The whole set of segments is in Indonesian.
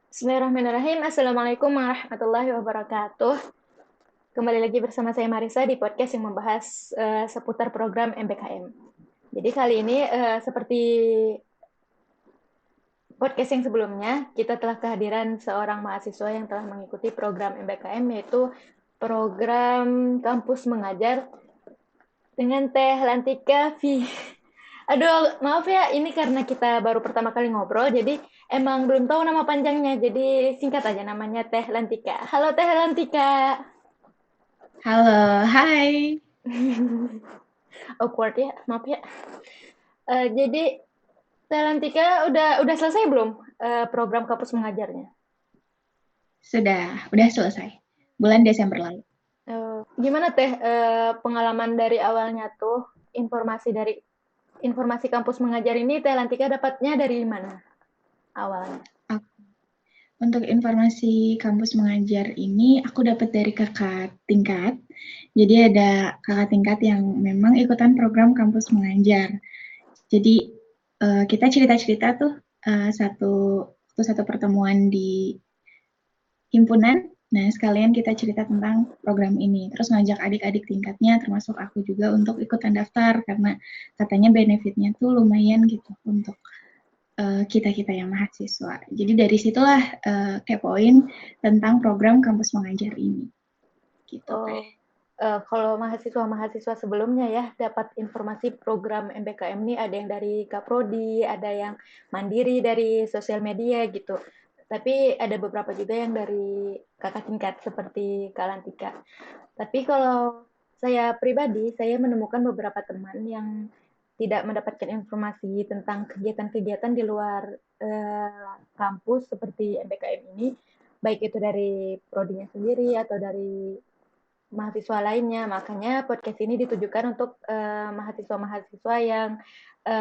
Bismillahirrahmanirrahim. Assalamualaikum warahmatullahi wabarakatuh. Kembali lagi bersama saya Marisa di podcast yang membahas seputar program MBKM. Jadi kali ini seperti podcast yang sebelumnya, kita telah kehadiran seorang mahasiswa yang telah mengikuti program MBKM, yaitu program kampus mengajar dengan Teh Lantika V. Aduh, maaf ya, ini karena kita baru pertama kali ngobrol, jadi emang belum tahu nama panjangnya, jadi singkat aja namanya Teh Lantika. Halo Teh Lantika. Halo, hai. Awkward ya, maaf ya. Jadi Teh Lantika udah selesai belum program kampus mengajarnya? Udah selesai. Bulan Desember lalu. Gimana Teh pengalaman dari awalnya tuh informasi kampus mengajar ini Teh Lantika dapatnya dari mana awalnya? Ak- Untuk informasi kampus mengajar ini, aku dapat dari kakak tingkat. Jadi ada kakak tingkat yang memang ikutan program kampus mengajar. Jadi kita cerita-cerita tuh satu satu pertemuan di himpunan. Nah, sekalian kita cerita tentang program ini. Terus ngajak adik-adik tingkatnya, termasuk aku juga untuk ikutan daftar karena katanya benefitnya tuh lumayan gitu untuk kita-kita yang mahasiswa. Jadi dari situlah kepoin tentang program kampus mengajar ini. Gitu, Teh. Oh, kalau mahasiswa-mahasiswa sebelumnya ya dapat informasi program MBKM ini ada yang dari Kaprodi, ada yang mandiri dari sosial media gitu. Tapi ada beberapa juga yang dari kakak tingkat seperti Kalantika. Tapi kalau saya pribadi, saya menemukan beberapa teman yang tidak mendapatkan informasi tentang kegiatan-kegiatan di luar kampus seperti MBKM ini, baik itu dari prodinya sendiri atau dari mahasiswa lainnya. Makanya podcast ini ditujukan untuk mahasiswa-mahasiswa yang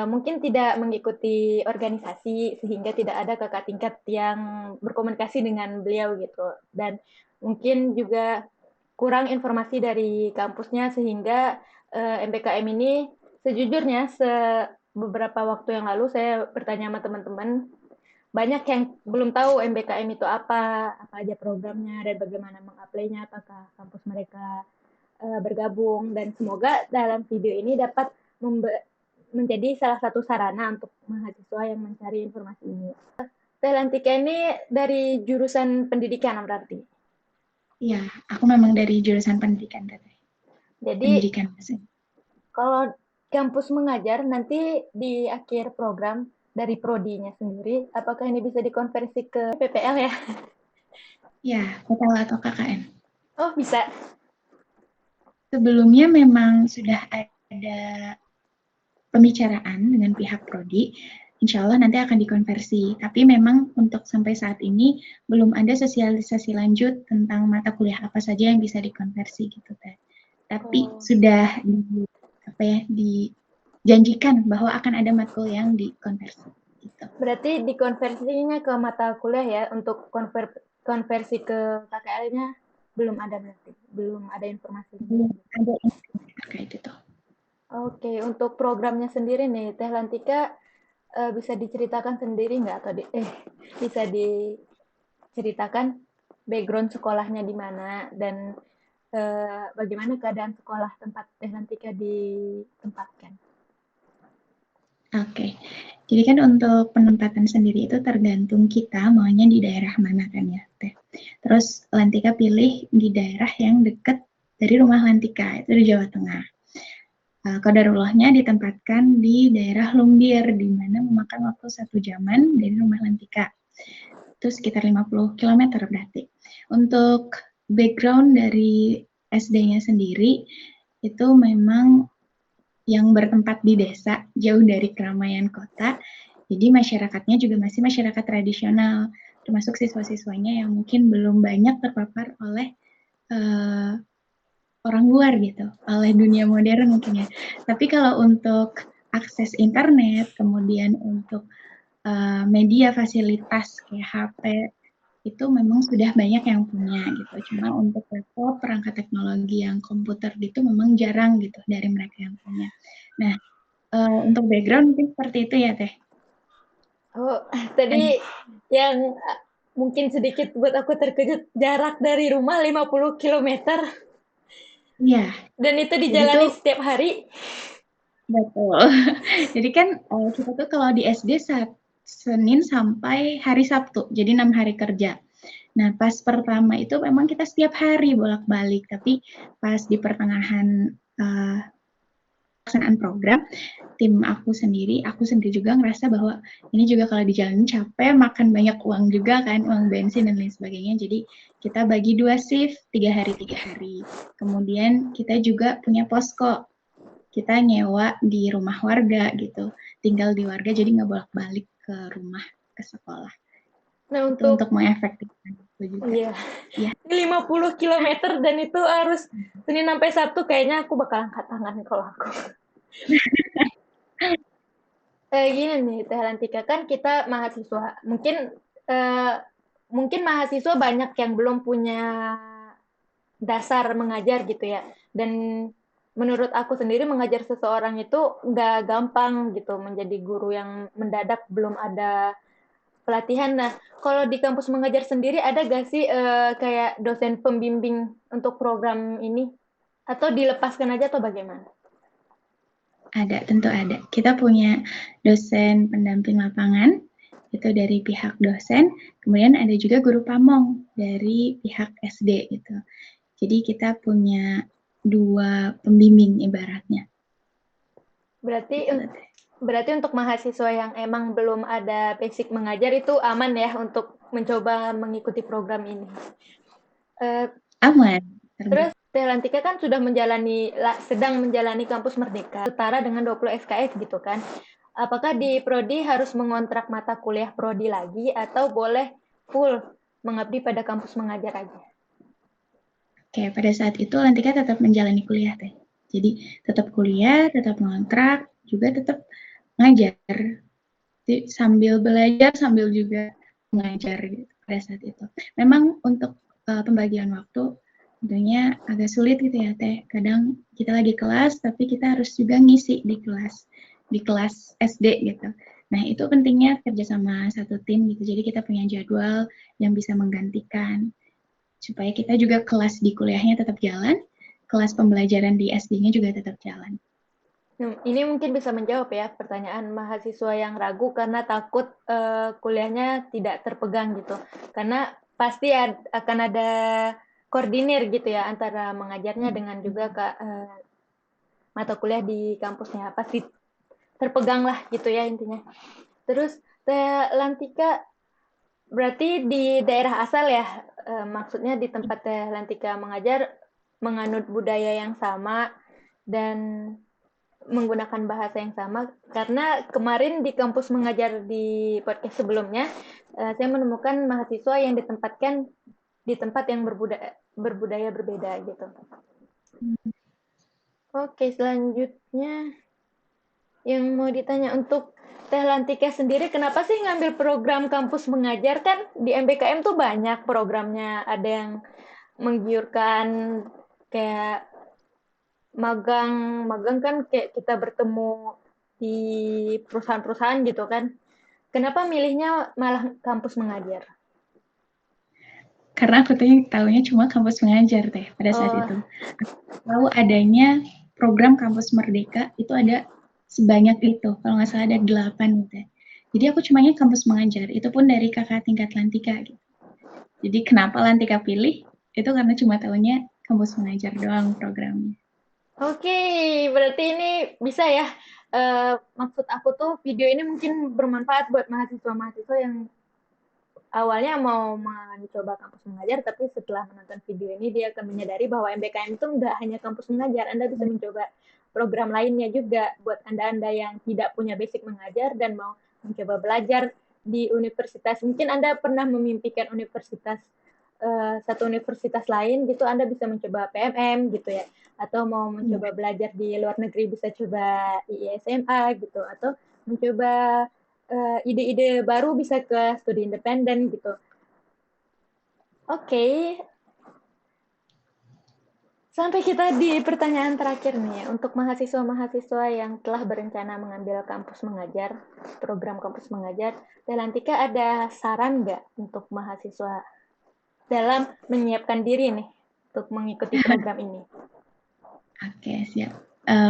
mungkin tidak mengikuti organisasi sehingga tidak ada kakak tingkat yang berkomunikasi dengan beliau gitu. Dan mungkin juga kurang informasi dari kampusnya sehingga MBKM ini sejujurnya beberapa waktu yang lalu saya bertanya sama teman-teman banyak yang belum tahu MBKM itu apa aja programnya dan bagaimana mengaplaynya, apakah kampus mereka bergabung dan semoga dalam video ini dapat menjadi salah satu sarana untuk mahasiswa yang mencari informasi ini. Teh Lantika ini dari jurusan pendidikan berarti. Iya, aku memang dari jurusan pendidikan, Teh. Jadi Pendidikan mesin. kalau kampus mengajar nanti di akhir program dari prodinya sendiri, apakah ini bisa dikonversi ke PPL ya? Ya, total atau KKN. Oh bisa. Sebelumnya memang sudah ada pembicaraan dengan pihak prodi, insya Allah nanti akan dikonversi. Tapi memang untuk sampai saat ini belum ada sosialisasi lanjut tentang mata kuliah apa saja yang bisa dikonversi gitu, Teh. Tapi Oh. sudah dijanjikan bahwa akan ada matkul yang dikonversi gitu. Berarti dikonversinya ke mata kuliah ya untuk konversi ke KKL-nya belum ada berarti, belum ada informasinya. Belum ada informasi terkait itu. Oke, untuk programnya sendiri nih, Teh Lantika bisa diceritakan sendiri nggak atau bisa diceritakan background sekolahnya di mana dan bagaimana keadaan sekolah tempat Teh Lantika ditempatkan? Oke, jadi kan untuk penempatan sendiri itu tergantung kita maunya di daerah mana kan ya, Teh. Terus Lantika pilih di daerah yang dekat dari rumah Lantika, itu di Jawa Tengah. Qadarullahnya ditempatkan di daerah Lumbir, di mana memakan waktu 1 jaman dari rumah Lantika. Itu sekitar 50 km berarti. Untuk background dari SD-nya sendiri, itu memang yang bertempat di desa, jauh dari keramaian kota. Jadi masyarakatnya juga masih masyarakat tradisional, termasuk siswa-siswanya yang mungkin belum banyak terpapar oleh uh, orang luar gitu, oleh dunia modern mungkin ya. Tapi kalau untuk akses internet, kemudian untuk media fasilitas kayak HP, itu memang sudah banyak yang punya gitu. Cuma untuk laptop, perangkat teknologi yang komputer gitu memang jarang gitu dari mereka yang punya. Nah, untuk background mungkin seperti itu ya, Teh. Oh, tadi Dan yang mungkin sedikit buat aku terkejut, jarak dari rumah 50 kilometer Iya, dan itu jadi tuh dijalani setiap hari. betul. Jadi kan kita tuh kalau di SD Senin sampai hari Sabtu, jadi 6 hari kerja. Nah, pas pertama itu memang kita setiap hari bolak-balik, tapi pas di pertengahan pelaksanaan program, aku sendiri juga ngerasa bahwa ini juga kalau di jalan capek, makan banyak uang juga kan, uang bensin dan lain sebagainya. Jadi kita bagi 2 shift, 3 hari 3 hari. Kemudian kita juga punya posko. Kita nyewa di rumah warga gitu, tinggal di warga jadi nggak bolak-balik ke rumah, ke sekolah. Nah, Itu untuk mengefektifkan itu juga. Iya. Ya. 50 kilometer dan itu harus Senin sampai Sabtu, kayaknya aku bakal angkat tangan kalau aku. Gini nih, Teh Lantika, kan kita mahasiswa. Mungkin mahasiswa banyak yang belum punya dasar mengajar gitu ya. Dan menurut aku sendiri mengajar seseorang itu nggak gampang gitu, menjadi guru yang mendadak belum ada pelatihan. Nah, kalau di kampus mengajar sendiri ada gak sih kayak dosen pembimbing untuk program ini? Atau dilepaskan aja atau bagaimana? Ada, tentu ada. Kita punya dosen pendamping lapangan, itu dari pihak dosen, kemudian ada juga guru pamong dari pihak SD gitu. Jadi kita punya 2 pembimbing ibaratnya. Berarti Gitu. berarti untuk mahasiswa yang emang belum ada basic mengajar itu aman ya untuk mencoba mengikuti program ini. Aman. Terus Teh Lantika kan sedang menjalani kampus Merdeka setara dengan 20 SKS gitu kan. Apakah di prodi harus mengontrak mata kuliah prodi lagi atau boleh full mengabdi pada kampus mengajar aja? Oke, pada saat itu Lantika tetap menjalani kuliah teh. Jadi tetap kuliah, tetap ngontrak, juga tetap ngajar. Jadi, sambil belajar, sambil juga mengajar gitu, pada saat itu. Memang untuk pembagian waktu tentunya agak sulit gitu ya teh. Kadang kita lagi kelas, tapi kita harus juga ngisi di kelas SD gitu. Nah itu pentingnya kerja sama satu tim gitu. Jadi kita punya jadwal yang bisa menggantikan supaya kita juga kelas di kuliahnya tetap jalan, kelas pembelajaran di SD-nya juga tetap jalan. Ini mungkin bisa menjawab ya pertanyaan mahasiswa yang ragu karena takut kuliahnya tidak terpegang gitu. Karena pasti akan ada koordinir gitu ya antara mengajarnya dengan juga mata kuliah di kampusnya. Pasti terpegang lah gitu ya intinya. Terus Teh Lantika berarti di daerah asal ya, maksudnya di tempat Teh Lantika mengajar menganut budaya yang sama dan menggunakan bahasa yang sama. Karena kemarin di kampus mengajar di podcast sebelumnya, saya menemukan mahasiswa yang ditempatkan di tempat yang berbudaya berbeda gitu. Oke, selanjutnya yang mau ditanya untuk Teh Lantika sendiri, kenapa sih ngambil program kampus mengajar? Kan di MBKM tuh banyak programnya, ada yang menggiurkan kayak magang kan kayak kita bertemu di perusahaan-perusahaan gitu kan. Kenapa milihnya malah kampus mengajar? Karena aku tahunya cuma kampus mengajar teh pada saat itu. Tahu adanya program kampus Merdeka itu ada sebanyak itu, kalau nggak salah ada 8 gitu. Jadi aku cumanya kampus mengajar, itu pun dari kakak tingkat Lantika gitu. Jadi kenapa Lantika pilih? Itu karena cuma tahunya kampus mengajar doang programnya. Oke, berarti ini bisa ya. Maksud aku tuh video ini mungkin bermanfaat buat mahasiswa-mahasiswa yang awalnya mau mencoba kampus mengajar, tapi setelah menonton video ini dia akan menyadari bahwa MBKM itu nggak hanya kampus mengajar, Anda bisa mencoba program lainnya juga buat Anda-Anda yang tidak punya basic mengajar dan mau mencoba belajar di universitas. Mungkin Anda pernah memimpikan satu universitas lain gitu, Anda bisa mencoba PMM gitu ya, atau mau mencoba belajar di luar negeri bisa coba IISMA gitu, atau mencoba ide-ide baru bisa ke studi independen gitu. Oke. Sampai kita di pertanyaan terakhir nih, untuk mahasiswa-mahasiswa yang telah berencana mengambil kampus mengajar, program kampus mengajar, Delantika ada saran nggak untuk mahasiswa dalam menyiapkan diri nih untuk mengikuti program ini? Oke, siap.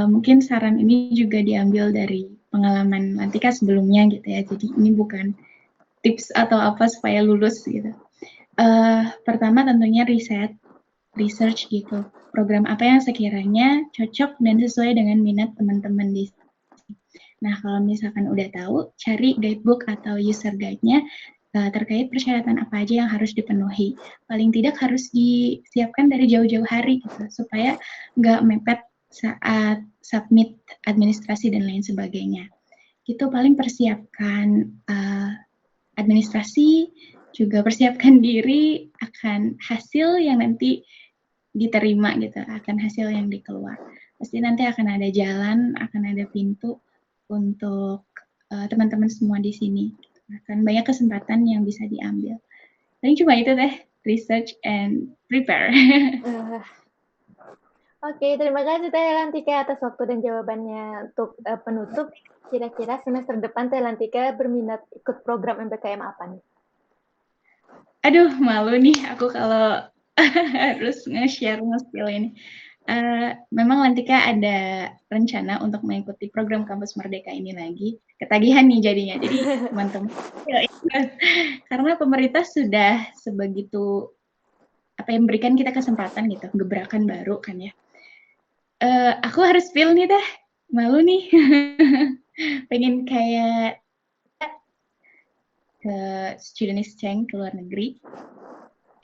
Mungkin saran ini juga diambil dari pengalaman Lantika sebelumnya gitu ya. Jadi ini bukan tips atau apa supaya lulus gitu. Pertama tentunya research gitu. Program apa yang sekiranya cocok dan sesuai dengan minat teman-teman di sini. Nah, kalau misalkan udah tahu, cari guidebook atau user guide-nya terkait persyaratan apa aja yang harus dipenuhi. Paling tidak harus disiapkan dari jauh-jauh hari gitu, supaya nggak mepet saat submit administrasi dan lain sebagainya. Gitu paling persiapkan administrasi, juga persiapkan diri akan hasil yang nanti diterima gitu, akan hasil yang dikeluar. Pasti nanti akan ada jalan, akan ada pintu untuk teman-teman semua di sini. Akan banyak kesempatan yang bisa diambil. Paling cuma itu deh, research and prepare. Oke, terima kasih Teh Lantika atas waktu dan jawabannya. Untuk penutup, kira-kira semester depan Teh Lantika berminat ikut program MBKM apa nih? Aduh, malu nih aku kalau harus nge-share nge-spill ini. Memang Lantika ada rencana untuk mengikuti program Kampus Merdeka ini lagi. Ketagihan nih jadinya. Jadi teman-teman, karena pemerintah sudah sebegitu apa yang memberikan kita kesempatan gitu, gebrakan baru kan ya. Aku harus spill nih Teh, malu nih. Pengen kayak ke student exchange ke luar negeri.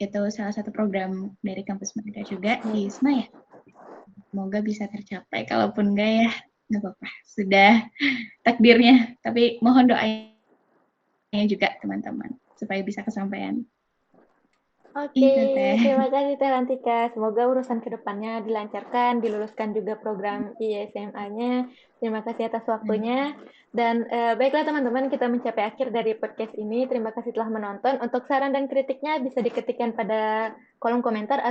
Itu salah satu program dari kampus mereka juga di ISMA ya. Semoga bisa tercapai. Kalaupun enggak ya, nggak apa-apa. Sudah takdirnya. Tapi mohon doanya juga teman-teman supaya bisa kesampaian. Oke, Itu Teh. terima kasih Teh Lantika. Semoga urusan kedepannya dilancarkan, diluluskan juga program ISMA-nya. Terima kasih atas waktunya. Dan baiklah teman-teman, kita mencapai akhir dari podcast ini. Terima kasih telah menonton. Untuk saran dan kritiknya bisa diketikkan pada kolom komentar.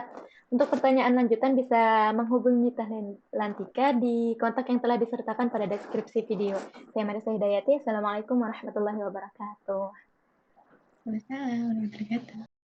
Untuk pertanyaan lanjutan bisa menghubungi Teh Lantika di kontak yang telah disertakan pada deskripsi video. Saya Marisa Hidayati. Assalamualaikum warahmatullahi wabarakatuh. Waalaikumsalam warahmatullahi wabarakatuh.